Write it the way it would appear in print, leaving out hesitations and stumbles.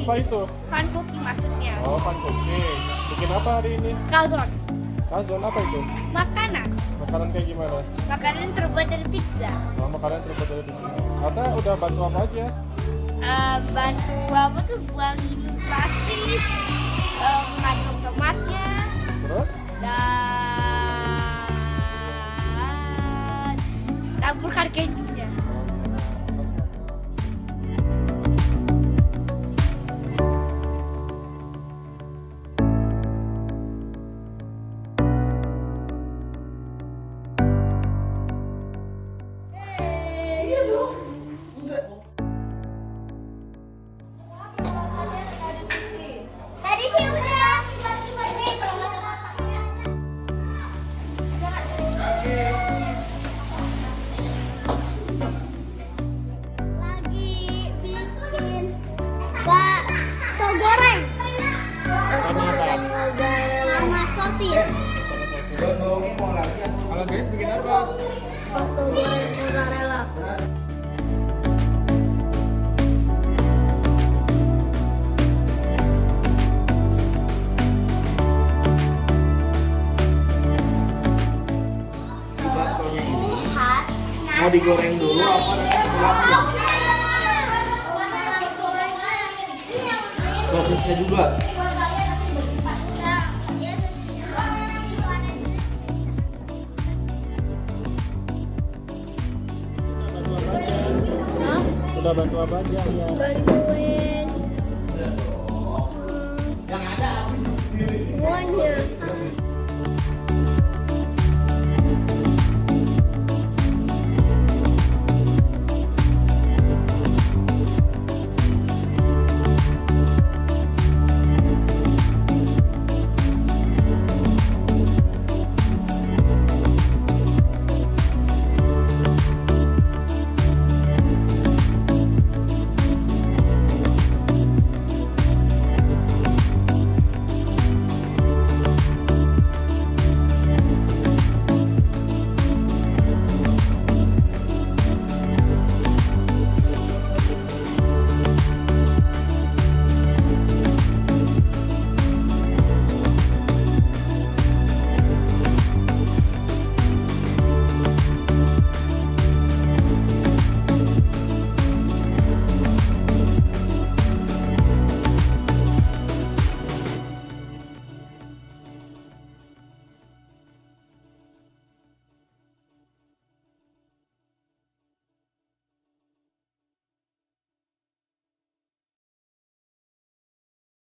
Apa itu? Pan cookie maksudnya. Oh, pan cooking. Bikin apa hari ini? Calzone. Calzone apa itu? Makanan. Makanan kayak gimana? Makanan terbuat dari pizza. Oh, makanan terbuat dari pizza. Kata udah bantu apa aja? Bantu apa tuh buang plastik, ngaduk tomatnya, Terus? dan taburkan kejunya. Tadi sih udah. Lagi bikin bakso goreng. Bakso goreng mozzarella sama sosis. Kalau guys bikin apa? Bakso goreng mozzarella. Baksonya ini mau digoreng dulu apa langsung? Sosisnya juga. Udah bantu apa aja? Ya. Bantu